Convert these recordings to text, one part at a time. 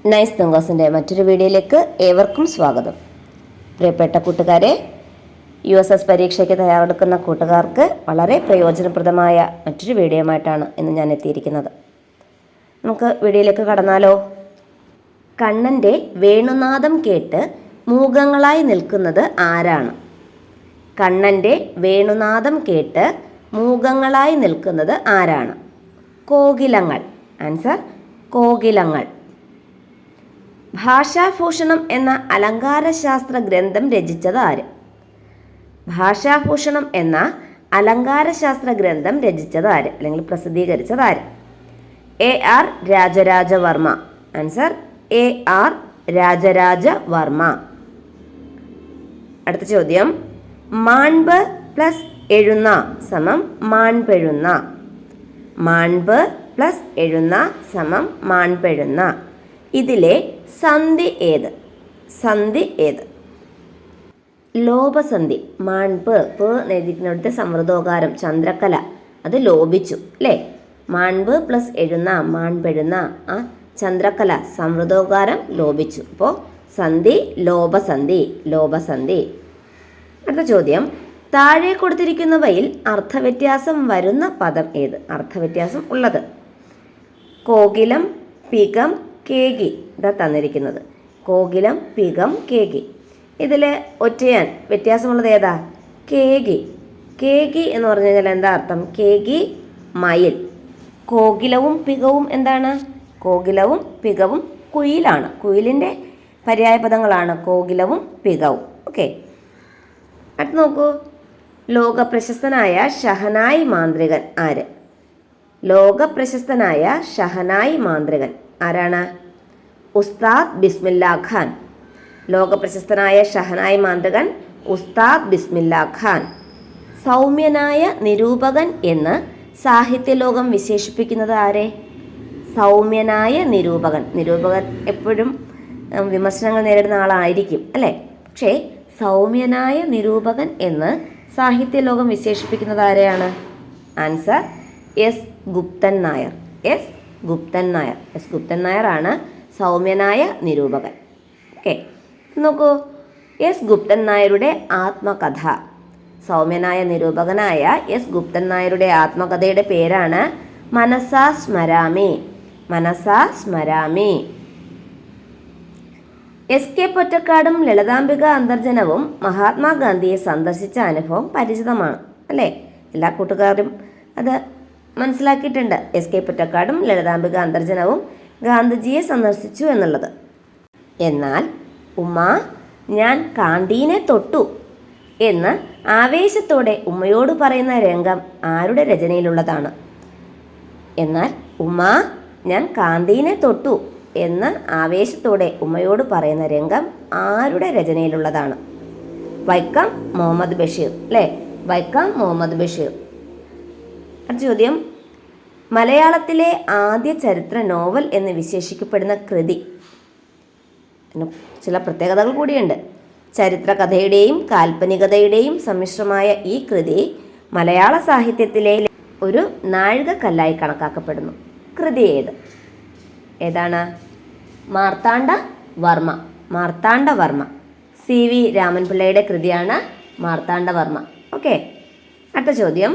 Nice തങ്കോസിൻ്റെ മറ്റൊരു വീഡിയോയിലേക്ക് ഏവർക്കും സ്വാഗതം. പ്രിയപ്പെട്ട കൂട്ടുകാരെ, USS പരീക്ഷയ്ക്ക് തയ്യാറെടുക്കുന്ന കൂട്ടുകാർക്ക് വളരെ പ്രയോജനപ്രദമായ മറ്റൊരു വീഡിയോയുമായിട്ടാണ് ഇന്ന് ഞാൻ എത്തിയിരിക്കുന്നത്. നമുക്ക് വീഡിയോയിലേക്ക് കടന്നാലോ? കണ്ണൻ്റെ വേണുനാദം കേട്ട് മൂകങ്ങളായി നിൽക്കുന്നത് ആരാണ്? കണ്ണൻ്റെ വേണുനാദം കേട്ട് മൂകങ്ങളായി നിൽക്കുന്നത് ആരാണ്? കോകിലങ്ങൾ. ആൻസർ കോകിലങ്ങൾ. ഭാഷാഭൂഷണം എന്ന അലങ്കാരശാസ്ത്ര ഗ്രന്ഥം രചിച്ചത് ആര്? ഭാഷാഭൂഷണം എന്ന അലങ്കാരശാസ്ത്ര ഗ്രന്ഥം രചിച്ചത് ആര്, അല്ലെങ്കിൽ പ്രസിദ്ധീകരിച്ചത് ആര്? AR Raja Raja Varma. Answer AR Raja Raja Varma. അടുത്ത ചോദ്യം, മാൺപ് പ്ലസ് എഴുന്ന സമം മാൺപെഴുന്ന. മാൺപ് പ്ലസ് എഴുന്ന സമം മാൺപെഴുന്ന. ഇതിലെ സന്ധി ഏത്? സന്ധി ഏത്? ലോപസന്ധി. മാൺപ് എഴുതിക്കുന്നവിടുത്തെ സമൃദ്ധോകാരം ചന്ദ്രക്കല, അത് ലോപിച്ചു അല്ലേ? മാൺപ് പ്ലസ് എഴുന്ന മാൺപെഴുന്ന, ആ ചന്ദ്രക്കല സമൃദ്ധോകാരം ലോപിച്ചു. അപ്പോൾ സന്ധി ലോപസന്ധി. ലോപസന്ധി. അടുത്ത ചോദ്യം, താഴെ കൊടുത്തിരിക്കുന്നവയിൽ അർത്ഥവ്യത്യാസം വരുന്ന പദം ഏത്? അർത്ഥവ്യത്യാസം ഉള്ളത്. കോകിലം, പികം, കേകി. ഇതാ തന്നിരിക്കുന്നത്. കോകിലം, പികം, കേകി. ഇതിൽ ഒറ്റയാൻ വ്യത്യാസമുള്ളത് ഏതാ? കേകി. കേകി എന്ന് പറഞ്ഞു കഴിഞ്ഞാൽ എന്താ അർത്ഥം? കേകി മയിൽ. കോകിലവും പികവും എന്താണ്? കോകിലവും പികവും കുയിലാണ്. കുയിലിൻ്റെ പര്യായ പദങ്ങളാണ് കോകിലവും പികവും. ഓക്കെ, അടുത്ത് നോക്കൂ. ലോക പ്രശസ്തനായ ഷഹനായി മാന്ത്രികൻ ആര്? ലോക പ്രശസ്തനായ ഷഹനായി മാന്ത്രികൻ ആരാണ്? ഉസ്താദ് ബിസ്മില്ലാ ഖാൻ. ലോക പ്രശസ്തനായ ഷഹനായി മാന്ത്രികൻ ഉസ്താദ് ബിസ്മില്ലാ ഖാൻ. സൗമ്യനായ നിരൂപകൻ എന്ന് സാഹിത്യലോകം വിശേഷിപ്പിക്കുന്നത് ആരെ? സൗമ്യനായ നിരൂപകൻ. നിരൂപകൻ എപ്പോഴും വിമർശനങ്ങൾ നേരിടുന്ന ആളായിരിക്കും അല്ലേ? പക്ഷേ സൗമ്യനായ നിരൂപകൻ എന്ന് സാഹിത്യലോകം വിശേഷിപ്പിക്കുന്നത് ആരെയാണ്? Answer S. Guptan Nair. S. Guptan Nair. S. Guptan നായരാണ് സൗമ്യനായ നിരൂപകൻ. ഓക്കെ, നോക്കൂ. S. ഗുപ്തൻ നായരുടെ ആത്മകഥ. സൗമ്യനായ നിരൂപകനായ S. ഗുപ്തൻ നായരുടെ ആത്മകഥയുടെ പേരാണ് മനസാ സ്മരാമി. മനസാ സ്മരാമി. SK പൊറ്റക്കാടും ലളിതാംബിക അന്തർജനവും മഹാത്മാഗാന്ധിയെ സന്ദർശിച്ച അനുഭവം പരിചിതമാണ് അല്ലേ? എല്ലാ കൂട്ടുകാരും അത് മനസ്സിലാക്കിയിട്ടുണ്ട്. SK പൊറ്റക്കാടും ലളിതാംബിക അന്തർജനവും ഗാന്ധിജിയെ സന്ദർശിച്ചു എന്നുള്ളത്. എന്നാൽ ഉമ്മ ഞാൻ കാന്തീനെ തൊട്ടു എന്ന് ആവേശത്തോടെ ഉമ്മയോട് പറയുന്ന രംഗം ആരുടെ രചനയിലുള്ളതാണ്? എന്നാൽ ഉമ്മ ഞാൻ കാന്തീനെ തൊട്ടു എന്ന് ആവേശത്തോടെ ഉമ്മയോട് പറയുന്ന രംഗം ആരുടെ രചനയിലുള്ളതാണ്? വൈക്കം മുഹമ്മദ് ബഷീർ അല്ലേ? വൈക്കം മുഹമ്മദ് ബഷീർ. അടുത്ത ചോദ്യം, മലയാളത്തിലെ ആദ്യ ചരിത്ര നോവൽ എന്ന് വിശേഷിക്കപ്പെടുന്ന കൃതി. ചില പ്രത്യേകതകൾ കൂടിയുണ്ട്. ചരിത്രകഥയുടെയും കാൽപ്പനികതയുടെയും സമ്മിശ്രമായ ഈ കൃതി മലയാള സാഹിത്യത്തിലെ ഒരു നാഴികക്കല്ലായി കണക്കാക്കപ്പെടുന്നു. കൃതി ഏത്? ഏതാണ്? മാർത്താണ്ഡവർമ്മ. മാർത്താണ്ഡവർമ്മ. CV രാമൻപിള്ളയുടെ കൃതിയാണ് മാർത്താണ്ഡവർമ്മ. ഓക്കെ, അടുത്ത ചോദ്യം,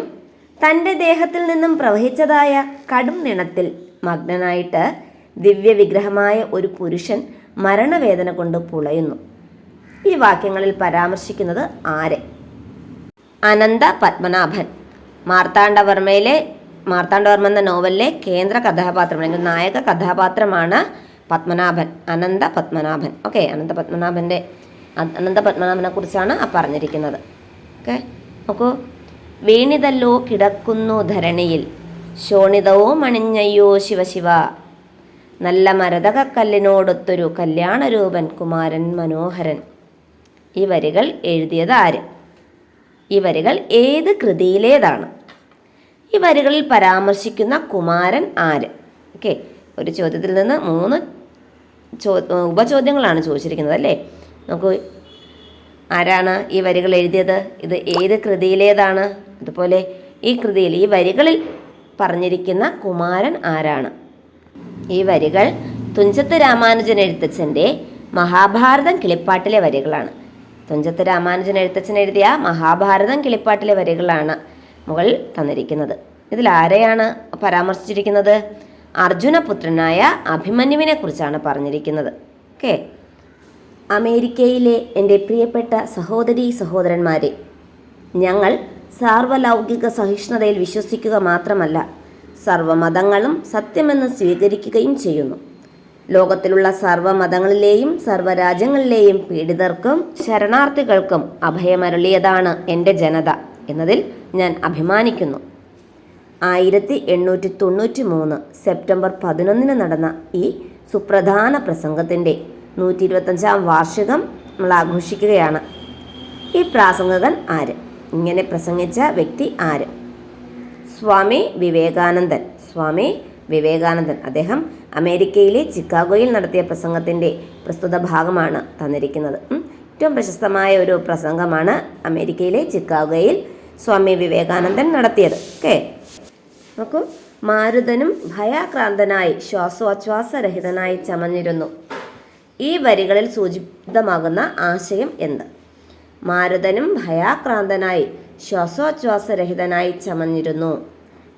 തൻ്റെ ദേഹത്തിൽ നിന്നും പ്രവഹിച്ചതായ കടും നിണത്തിൽ മഗ്നനായിട്ട് ദിവ്യവിഗ്രഹമായ ഒരു പുരുഷൻ മരണവേദന കൊണ്ട് പുളയുന്നു. ഈ വാക്യങ്ങളിൽ പരാമർശിക്കുന്നത് ആരെ? അനന്ത പത്മനാഭൻ. മാർത്താണ്ഡവർമ്മ എന്ന നോവലിലെ കേന്ദ്ര കഥാപാത്രം അല്ലെങ്കിൽ നായക കഥാപാത്രമാണ് പത്മനാഭൻ, അനന്ത പത്മനാഭൻ. ഓക്കെ, അനന്ത പത്മനാഭനെ കുറിച്ചാണ് പറഞ്ഞിരിക്കുന്നത്. ഓക്കെ, നോക്കൂ. വീണിതല്ലോ കിടക്കുന്നു ധരണിയിൽ ശോണിതവോ മണിഞ്ഞയ്യോ ശിവശിവ നല്ല മരതകക്കല്ലിനോടൊത്തൊരു കല്യാണരൂപൻ കുമാരൻ മനോഹരൻ. ഈ വരികൾ എഴുതിയത് ആര്? ഈ വരികൾ ഏത് കൃതിയിലേതാണ്? ഈ വരികളിൽ പരാമർശിക്കുന്ന കുമാരൻ ആര്? ഓക്കെ, ഒരു ചോദ്യത്തിൽ നിന്ന് 3 ഉപചോദ്യങ്ങളാണ് ചോദിച്ചിരിക്കുന്നത് അല്ലേ? നോക്കൂ, ആരാണ് ഈ വരികൾ എഴുതിയത്? ഇത് ഏത് കൃതിയിലേതാണ്? അതുപോലെ ഈ കൃതിയിൽ ഈ വരികളിൽ പറഞ്ഞിരിക്കുന്ന കുമാരൻ ആരാണ്? ഈ വരികൾ തുഞ്ചത്ത് രാമാനുജൻ എഴുത്തച്ഛൻ്റെ മഹാഭാരതം കിളിപ്പാട്ടിലെ വരികളാണ്. തുഞ്ചത്ത് രാമാനുജൻ എഴുത്തച്ഛൻ എഴുതിയ മഹാഭാരതം കിളിപ്പാട്ടിലെ വരികളാണ് മുകളിൽ തന്നിരിക്കുന്നത്. ഇതിൽ ആരെയാണ് പരാമർശിച്ചിരിക്കുന്നത്? അർജുനപുത്രനായ അഭിമന്യുവിനെ കുറിച്ചാണ് പറഞ്ഞിരിക്കുന്നത്. ഓക്കെ. അമേരിക്കയിലെ എൻ്റെ പ്രിയപ്പെട്ട സഹോദരീ സഹോദരന്മാരെ, ഞങ്ങൾ സാർവലൗകിക സഹിഷ്ണുതയിൽ വിശ്വസിക്കുക മാത്രമല്ല, സർവ്വമതങ്ങളും സത്യമെന്ന് സ്വീകരിക്കുകയും ചെയ്യുന്നു. ലോകത്തിലുള്ള സർവ്വമതങ്ങളിലെയും സർവ്വരാജ്യങ്ങളിലെയും പീഡിതർക്കും ശരണാർത്ഥികൾക്കും അഭയമരുളിയതാണ് എൻ്റെ ജനത എന്നതിൽ ഞാൻ അഭിമാനിക്കുന്നു. 1893 സെപ്റ്റംബർ 11 നടന്ന ഈ സുപ്രധാന പ്രസംഗത്തിൻ്റെ 125-ാം വാർഷികം നമ്മൾ ആഘോഷിക്കുകയാണ്. ഈ പ്രാസംഗകൻ ആര്? ഇങ്ങനെ പ്രസംഗിച്ച വ്യക്തി ആര്? സ്വാമി വിവേകാനന്ദൻ. സ്വാമി വിവേകാനന്ദൻ. അദ്ദേഹം അമേരിക്കയിലെ ചിക്കാഗോയിൽ നടത്തിയ പ്രസംഗത്തിൻ്റെ പ്രസ്തുത ഭാഗമാണ് തന്നിരിക്കുന്നത്. ഏറ്റവും പ്രശസ്തമായ ഒരു പ്രസംഗമാണ് അമേരിക്കയിലെ ചിക്കാഗോയിൽ സ്വാമി വിവേകാനന്ദൻ നടത്തിയത്. ഓക്കെ. നോക്കൂ. മാരുതനും ഭയാക്രാന്തനായി ശ്വാസോച്ഛ്വാസരഹിതനായി ചമഞ്ഞിരുന്നു. ഈ വരികളിൽ സൂചിതമാകുന്ന ആശയം എന്ത്? മാരുതനും ഭയാക്രാന്തനായി ശ്വാസോച്ഛ്വാസരഹിതനായി ചമഞ്ഞിരുന്നു.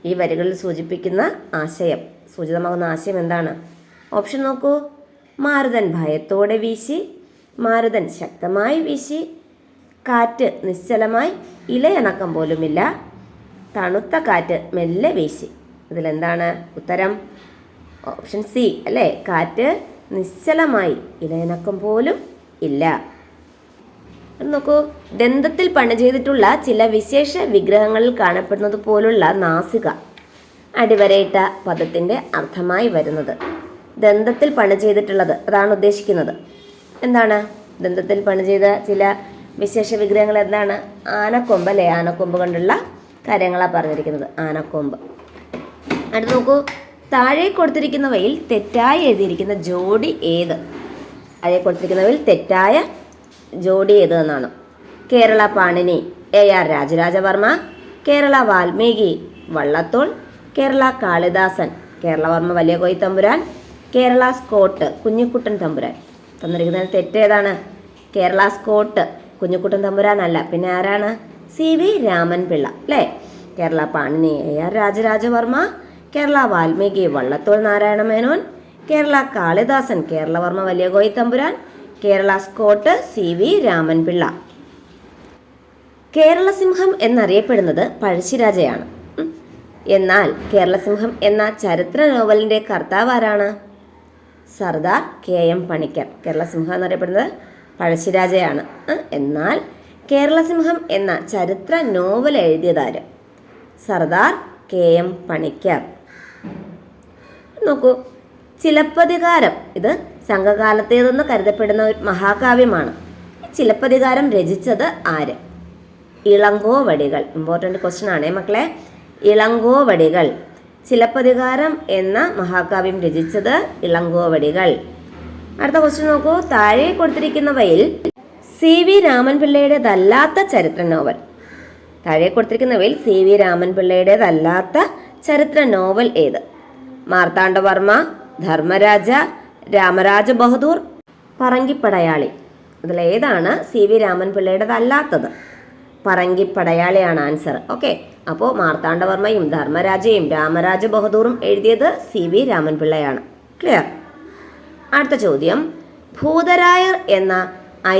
ഈ വരികളിൽ സൂചിതമാകുന്ന ആശയം എന്താണ്? ഓപ്ഷൻ നോക്കൂ. മാരുതൻ ഭയത്തോടെ വീശി, മാരുതൻ ശക്തമായി വീശി, കാറ്റ് നിശ്ചലമായി, ഇലയണക്കം പോലുമില്ല, തണുത്ത കാറ്റ് മെല്ലെ വീശി. ഇതിലെന്താണ് ഉത്തരം? ഓപ്ഷൻ സി അല്ലേ? കാറ്റ് നിശ്ചലമായി, ഇലയണക്കം പോലും ഇല്ല. നോക്കൂ. ദന്തത്തിൽ പണി ചെയ്തിട്ടുള്ള ചില വിശേഷ വിഗ്രഹങ്ങളിൽ കാണപ്പെടുന്നത് പോലുള്ള നാസിക അടിവരയിട്ട പദത്തിൻ്റെ അർത്ഥമായി വരുന്നത്. ദന്തത്തിൽ പണി ചെയ്തിട്ടുള്ളത് അതാണ് ഉദ്ദേശിക്കുന്നത്. എന്താണ് ദന്തത്തിൽ പണി ചെയ്ത ചില വിശേഷ വിഗ്രഹങ്ങൾ? എന്താണ്? ആനക്കൊമ്പ് അല്ലേ? ആനക്കൊമ്പ് കൊണ്ടുള്ള കാര്യങ്ങളാണ് പറഞ്ഞിരിക്കുന്നത്. ആനക്കൊമ്പ്. അടുത്ത് നോക്കൂ. താഴെ കൊടുത്തിരിക്കുന്നവയിൽ തെറ്റായി എഴുതിയിരിക്കുന്ന ജോഡി ഏത്? താഴെ കൊടുത്തിരിക്കുന്നവയിൽ തെറ്റായ ജോഡി ഏത് എന്നാണ്? കേരള പാണിനി AR രാജരാജവർമ്മ, കേരള വാൽമീകി വള്ളത്തോൾ, കേരള കാളിദാസൻ കേരളവർമ്മ വലിയ കോയി തമ്പുരാൻ, കേരള സ്കോട്ട് കുഞ്ഞിക്കുട്ടൻ തമ്പുരാൻ. തന്നിരിക്കുന്നതിൽ തെറ്റേതാണ്? കേരള സ്കോട്ട് കുഞ്ഞിക്കുട്ടൻ തമ്പുരാൻ അല്ല. പിന്നെ ആരാണ്? CV രാമൻപിള്ള അല്ലേ? കേരള പാണിനി AR രാജരാജവർമ്മ, കേരള വാൽമീകി വള്ളത്തോൾ നാരായണ മേനോൻ, കേരള കാളിദാസൻ കേരളവർമ്മ വലിയ കോയി തമ്പുരാൻ, കേരള സ്കോട്ട് CV രാമൻപിള്ള. കേരളസിംഹം എന്നറിയപ്പെടുന്നത് പഴശ്ശിരാജയാണ്. എന്നാൽ കേരളസിംഹം എന്ന ചരിത്ര നോവലിൻ്റെ കർത്താവ് ആരാണ്? സർദാർ KM പണിക്കർ. കേരളസിംഹം എന്നറിയപ്പെടുന്നത് പഴശ്ശിരാജയാണ്. എന്നാൽ കേരളസിംഹം എന്ന ചരിത്ര നോവൽ എഴുതിയതാര്? സർദാർ KM പണിക്കർ. നോക്കൂ. ചിലപ്പതികാരം ഇത് സംഘകാലത്തേതെന്ന് കരുതപ്പെടുന്ന ഒരു മഹാകാവ്യമാണ്. ചിലപ്പതികാരം രചിച്ചത് ആര്? ഇളങ്കോവടികൾ. ഇമ്പോർട്ടൻ്റ് ക്വസ്റ്റ്യൻ ആണേ മക്കളെ. ഇളങ്കോവടികൾ. ചിലപ്പതികാരം എന്ന മഹാകാവ്യം രചിച്ചത് ഇളങ്കോവടികൾ. അടുത്ത ക്വസ്റ്റ്യൻ നോക്കൂ. താഴെ കൊടുത്തിരിക്കുന്നവയിൽ CV രാമൻപിള്ളയുടേതല്ലാത്ത ചരിത്ര നോവൽ. താഴെ കൊടുത്തിരിക്കുന്നവയിൽ CV രാമൻപിള്ളയുടേതല്ലാത്ത ചരിത്ര നോവൽ ഏത്? മാർത്താണ്ഡവർമ്മ, ധർമ്മരാജ, രാമരാജ ബഹദൂർ, പറങ്കിപ്പടയാളി. ഇതിലേതാണ് CV രാമൻപിള്ളയുടേതല്ലാത്തത്? പറങ്കിപ്പടയാളിയാണ് ആൻസർ. ഓക്കെ. അപ്പോൾ മാർത്താണ്ഡവർമ്മയും ധർമ്മരാജയും രാമരാജ ബഹദൂറും എഴുതിയത് CV രാമൻപിള്ളയാണ്. ക്ലിയർ? അടുത്ത ചോദ്യം. ഭൂതരായർ എന്ന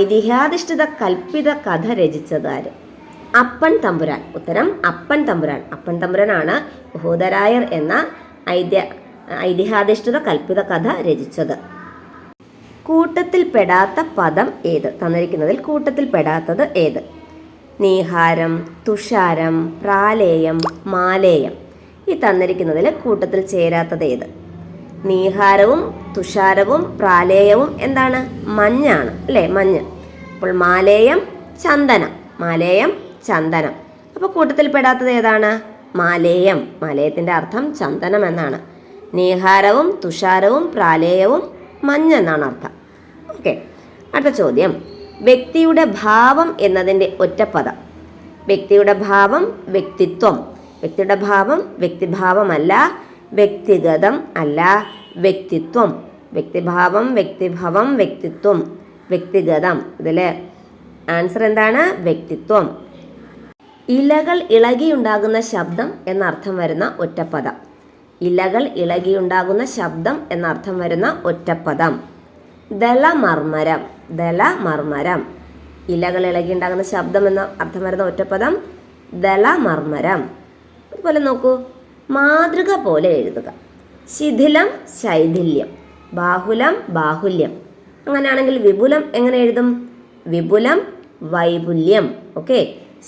ഐതിഹ്യാധിഷ്ഠിത കൽപ്പിത കഥ രചിച്ചത് ആര്? അപ്പൻ തമ്പുരാൻ. ഉത്തരം അപ്പൻ തമ്പുരാൻ. അപ്പൻ തമ്പുരാനാണ് ഭൂതരായർ എന്ന ഐതിഹ്യാധിഷ്ഠിത കൽപ്പിത കഥ രചിച്ചത്. കൂട്ടത്തിൽ പെടാത്ത പദം ഏത്? തന്നിരിക്കുന്നതിൽ കൂട്ടത്തിൽ പെടാത്തത് ഏത്? നീഹാരം, തുഷാരം, പ്രാലേയം, മാലേയം. ഈ തന്നിരിക്കുന്നതിൽ കൂട്ടത്തിൽ ചേരാത്തത് ഏത്? നീഹാരവും തുഷാരവും പ്രാലേയവും എന്താണ്? മഞ്ഞാണ് അല്ലേ? മഞ്ഞ്. അപ്പോൾ മാലേയം ചന്ദനം. മാലേയം ചന്ദനം. അപ്പോൾ കൂട്ടത്തിൽ പെടാത്തത് ഏതാണ്? മാലേയം. മാലേയത്തിൻ്റെ അർത്ഥം ചന്ദനം എന്നാണ്. നീഹാരവും തുഷാരവും പ്രാലേയവും മഞ്ഞ് എന്നാണ് അർത്ഥം. ഓക്കെ. അടുത്ത ചോദ്യം. വ്യക്തിയുടെ ഭാവം എന്നതിൻ്റെ ഒറ്റപ്പദം. വ്യക്തിയുടെ ഭാവം വ്യക്തിത്വം. വ്യക്തിയുടെ ഭാവം വ്യക്തിഭാവമല്ല, വ്യക്തിഗതം അല്ല, വ്യക്തിത്വം. വ്യക്തിഭാവം, വ്യക്തിഭവം, വ്യക്തിത്വം, വ്യക്തിഗതം. ഇതിലെ ആൻസർ എന്താണ്? വ്യക്തിത്വം. ഇലകൾ ഇളകിയുണ്ടാകുന്ന ശബ്ദം എന്നർത്ഥം വരുന്ന ഒറ്റപ്പദം. ഇലകൾ ഇളകിയുണ്ടാകുന്ന ശബ്ദം എന്നർത്ഥം വരുന്ന ഒറ്റപ്പദം. ദളമർമരം. ദളമർമരം. ഇലകൾ ഇളകിയുണ്ടാകുന്ന ശബ്ദം എന്ന അർത്ഥം വരുന്ന ഒറ്റപ്പദം ദളമർമരം. അതുപോലെ നോക്കൂ, മാതൃക പോലെ എഴുതുക. ശിഥിലം ശൈഥില്യം, ബാഹുലം ബാഹുല്യം. അങ്ങനെയാണെങ്കിൽ വിപുലം എങ്ങനെ എഴുതും? വിപുലം വൈപുല്യം. ഓക്കെ,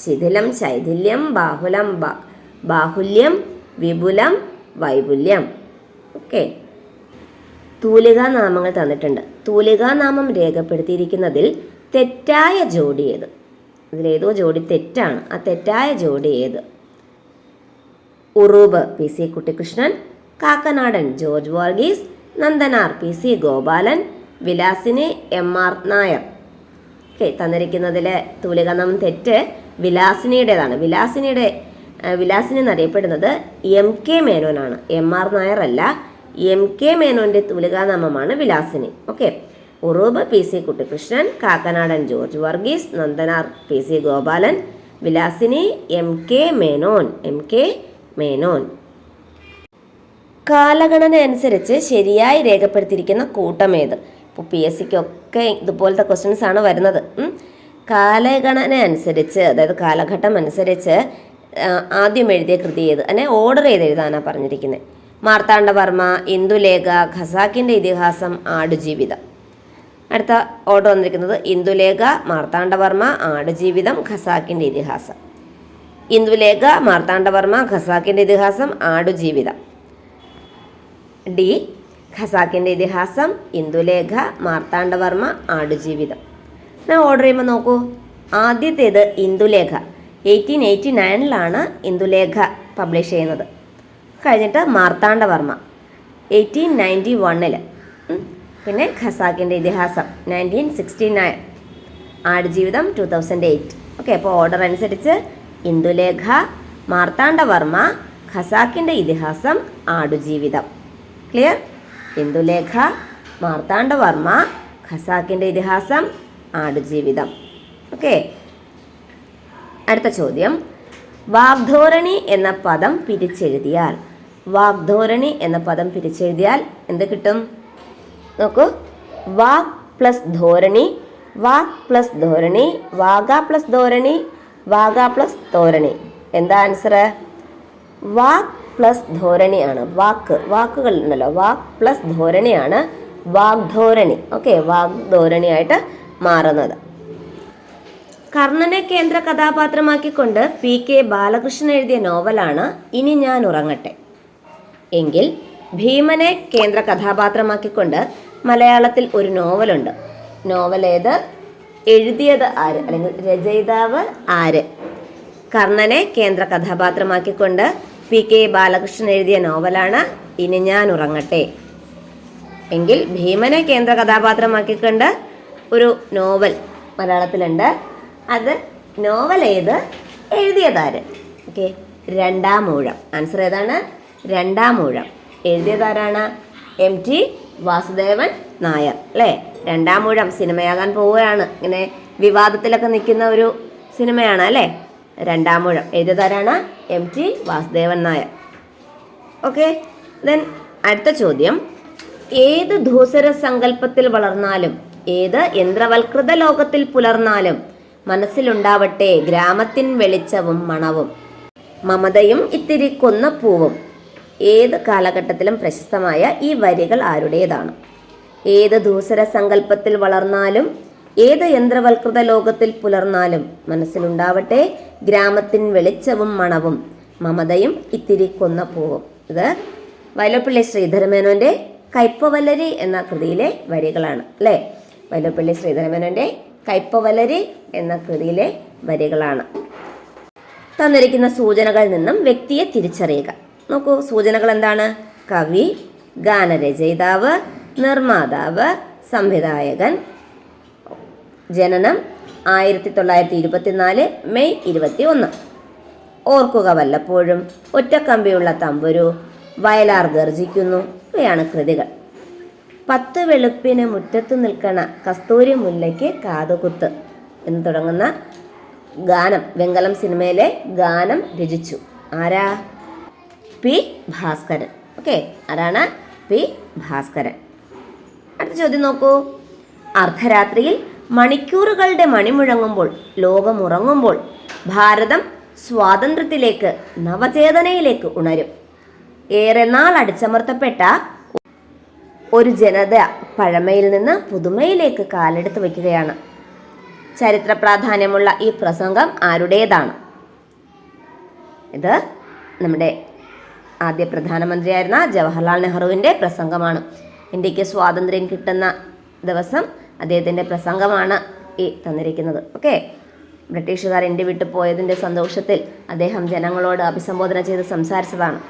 ശിഥിലം ശൈഥില്യം, ബാഹുലം ബാഹുല്യം, വിപുലം വൈപുല്യം. ഓക്കെ, തൂലികാനാമങ്ങൾ തന്നിട്ടുണ്ട്. തൂലികാനാമം രേഖപ്പെടുത്തിയിരിക്കുന്നതിൽ തെറ്റായ ജോഡി ഏത്? ഇതിലേതോ ജോഡി തെറ്റാണ്. ആ തെറ്റായ ജോഡി ഏത്? Uroob PC Kuttikrishnan, Kakkanadan George Varghese, Nandanar PC Gopalan, Vilasini MR Nair. Okay, തന്നിരിക്കുന്നതിലെ തൂലികാനാമം തെറ്റ് വിലാസിനിയുടേതാണ്. വിലാസിനി എന്നറിയപ്പെടുന്നത് MK മേനോനാണ്, MR നായർ അല്ല. MK മേനോന്റെ തൂലികാനാമമാണ് Vilasini. Okay, Uroob PC Kuttikrishnan, Kakkanadan George Varghese, Nandanar PC Gopalan, Vilasini MK Menon. കാലഗണന അനുസരിച്ച് ശരിയായി രേഖപ്പെടുത്തിയിരിക്കുന്ന കൂട്ടം ഏത്? ഇപ്പോൾ PSCക്കൊക്കെ ഇതുപോലത്തെ ക്വസ്റ്റ്യൻസ് ആണ് വരുന്നത്. കാലഗണന അനുസരിച്ച്, അതായത് കാലഘട്ടം അനുസരിച്ച് ആദ്യം എഴുതിയ കൃതി ഏത്? അങ്ങനെ ഓർഡർ ചെയ്ത് എഴുതാനാണ് പറഞ്ഞിരിക്കുന്നത്. മാർത്താണ്ഡവർമ്മ, ഇന്ദുലേഖ, ഖസാക്കിൻ്റെ ഇതിഹാസം, ആടുജീവിതം. അടുത്ത ഓർഡർ വന്നിരിക്കുന്നത് ഇന്ദുലേഖ, മാർത്താണ്ഡവർമ്മ, ആടുജീവിതം, ഖസാക്കിൻ്റെ ഇതിഹാസം. ഇന്ദുലേഖ, മാർത്താണ്ഡവർമ്മ, ഖസാക്കിൻ്റെ ഇതിഹാസം, ആടുജീവിതം. ഡി, ഖസാക്കിൻ്റെ ഇതിഹാസം, ഇന്ദുലേഖ, മാർത്താണ്ഡവർമ്മ, ആടുജീവിതം. ഞാൻ ഓർഡർ ചെയ്യുമ്പോൾ നോക്കൂ, ആദ്യത്തേത് ഇന്ദുലേഖ. 1889 ഇന്ദുലേഖ പബ്ലിഷ് ചെയ്യുന്നത്. കഴിഞ്ഞിട്ട് മാർത്താണ്ഡവർമ്മ 1891. പിന്നെ ഖസാക്കിൻ്റെ ഇതിഹാസം 1969. ആടുജീവിതം 2008. ഓക്കെ, അപ്പോൾ ഓർഡർ അനുസരിച്ച് ഇന്ദുലേഖ, മാർത്താണ്ഡവർമ്മ, ഖസാക്കിൻ്റെ ഇതിഹാസം, ആടുജീവിതം. ക്ലിയർ? ഇന്ദുലേഖ, മാർത്താണ്ഡവർമ്മ, ഖസാക്കിൻ്റെ ഇതിഹാസം, ആടുജീവിതം. ഓക്കെ, അടുത്ത ചോദ്യം. വാഗ്ധോരണി എന്ന പദം പിരിച്ചെഴുതിയാൽ, വാഗ്ധോരണി എന്ന പദം പിരിച്ചെഴുതിയാൽ എന്ത് കിട്ടും? നോക്കൂ, വാഗ് പ്ലസ് ധോരണി, വാഗ് പ്ലസ് ധോരണി, വാഗ പ്ലസ് ധോരണി, വാഗ പ്ലസ് ധോരണി. എന്താ ആൻസർ? വാഗ് പ്ലസ് ധോരണിയാണ്. വാക്കുകൾ ഉണ്ടല്ലോ, വാഗ് പ്ലസ് ധോരണിയാണ് വാഗ്ധോരണി. ഓക്കെ, വാഗ്ധോരണിയായിട്ട് മാറുന്നത്. കർണനെ കേന്ദ്ര കഥാപാത്രമാക്കിക്കൊണ്ട് PK ബാലകൃഷ്ണൻ എഴുതിയ നോവലാണ് ഇനി ഞാൻ ഉറങ്ങട്ടെ. എങ്കിൽ ഭീമനെ കേന്ദ്ര കഥാപാത്രമാക്കിക്കൊണ്ട് മലയാളത്തിൽ ഒരു നോവലുണ്ട്. നോവൽ ഏത്? എഴുതിയത് ആര്, അല്ലെങ്കിൽ രചയിതാവ് ആര്? കർണനെ കേന്ദ്ര കഥാപാത്രമാക്കിക്കൊണ്ട് PK ബാലകൃഷ്ണൻ എഴുതിയ നോവലാണ് ഇനി ഞാൻ ഉറങ്ങട്ടെ. എങ്കിൽ ഭീമനെ കേന്ദ്ര കഥാപാത്രമാക്കിക്കൊണ്ട് ഒരു നോവൽ മലയാളത്തിലുണ്ട്. അത് നോവൽ ഏത്, എഴുതിയതാര്? ഓക്കെ, രണ്ടാം ഊഴം. ആൻസർ ഏതാണ്? രണ്ടാം ഊഴം. എഴുതിയതാരാണ്? MT വാസുദേവൻ നായർ. അല്ലേ? രണ്ടാം ഊഴം സിനിമയാകാൻ പോവുകയാണ്. ഇങ്ങനെ വിവാദത്തിലൊക്കെ നിൽക്കുന്ന ഒരു സിനിമയാണ് അല്ലേ രണ്ടാം ഊഴം. എഴുതിയതാരാണ്? MT Vasudevan Nair. Okay, then അടുത്ത ചോദ്യം. ഏത് ധൂസര സങ്കല്പത്തിൽ വളർന്നാലും, ഏത് യന്ത്രവൽകൃത ലോകത്തിൽ പുലർന്നാലും മനസ്സിലുണ്ടാവട്ടെ ഗ്രാമത്തിൻ വെളിച്ചവും മണവും, മമതയും ഇത്തിരി കൊന്ന പൂവും. ഏത് കാലഘട്ടത്തിലും പ്രശസ്തമായ ഈ വരികൾ ആരുടേതാണ്? ഏത് ധൂസര സങ്കല്പത്തിൽ വളർന്നാലും, ഏത് യന്ത്രവൽകൃത ലോകത്തിൽ പുലർന്നാലും മനസ്സിലുണ്ടാവട്ടെ ഗ്രാമത്തിൻ വെളിച്ചവും മണവും, മമതയും ഇത്തിരി കൊന്ന പൂവും. ഇത് വൈലോപ്പിള്ളി ശ്രീധരമേനോന്റെ കയ്പവല്ലരി എന്ന കൃതിയിലെ വരികളാണ് അല്ലേ? വൈലോപ്പിള്ളി ശ്രീധരമേനോന്റെ കയ്പവല്ലരി എന്ന കൃതിയിലെ വരികളാണ്. തന്നിരിക്കുന്ന സൂചനകളിൽ നിന്നും വ്യക്തിയെ തിരിച്ചറിയുക. നോക്കൂ, സൂചനകൾ എന്താണ്? കവി, ഗാനരചയിതാവ്, നിർമ്മാതാവ്, സംവിധായകൻ. ജനനം 1924 മെയ് 21. ഓർക്കുക വല്ലപ്പോഴും, ഒറ്റക്കമ്പിയുള്ള തമ്പുരു, വയലാർ ഗർജിക്കുന്നു. ഇവയാണ് കൃതികൾ. 10 വെളുപ്പിന് മുറ്റത്ത് നിൽക്കണ കസ്തൂരി മുല്ലയ്ക്ക് കാതുകുത്ത് എന്ന് തുടങ്ങുന്ന ഗാനം വെങ്കലം സിനിമയിലെ ഗാനം രചിച്ചു ആരാ? പി ഭാസ്കരൻ. ഓക്കെ, ആരാണ്? പി ഭാസ്കരൻ. അടുത്ത ചോദ്യം നോക്കൂ. അർദ്ധരാത്രിയിൽ മണിക്കൂറുകളുടെ മണി മുഴങ്ങുമ്പോൾ, ലോകമുറങ്ങുമ്പോൾ ഭാരതം സ്വാതന്ത്ര്യത്തിലേക്ക്, നവചേതനയിലേക്ക് ഉണരും. ഏറെ നാൾ അടിച്ചമർത്തപ്പെട്ട ഒരു ജനത പഴമയിൽ നിന്ന് പുതുമയിലേക്ക് കാലെടുത്ത് വയ്ക്കുകയാണ്. ചരിത്ര പ്രാധാന്യമുള്ള ഈ പ്രസംഗം ആരുടേതാണ്? ഇത് നമ്മുടെ ആദ്യ പ്രധാനമന്ത്രിയായിരുന്ന ജവഹർലാൽ നെഹ്റുവിൻ്റെ പ്രസംഗമാണ്. ഇന്ത്യക്ക് സ്വാതന്ത്ര്യം കിട്ടുന്ന ദിവസം അദ്ദേഹത്തിൻ്റെ പ്രസംഗമാണ് ഈ തന്നിരിക്കുന്നത്. ഓക്കെ, ബ്രിട്ടീഷുകാർ ഇന്ത്യ വിട്ടു പോയതിൻ്റെ സന്തോഷത്തിൽ അദ്ദേഹം ജനങ്ങളോട് അഭിസംബോധന ചെയ്ത് സംസാരിച്ചതാണ്.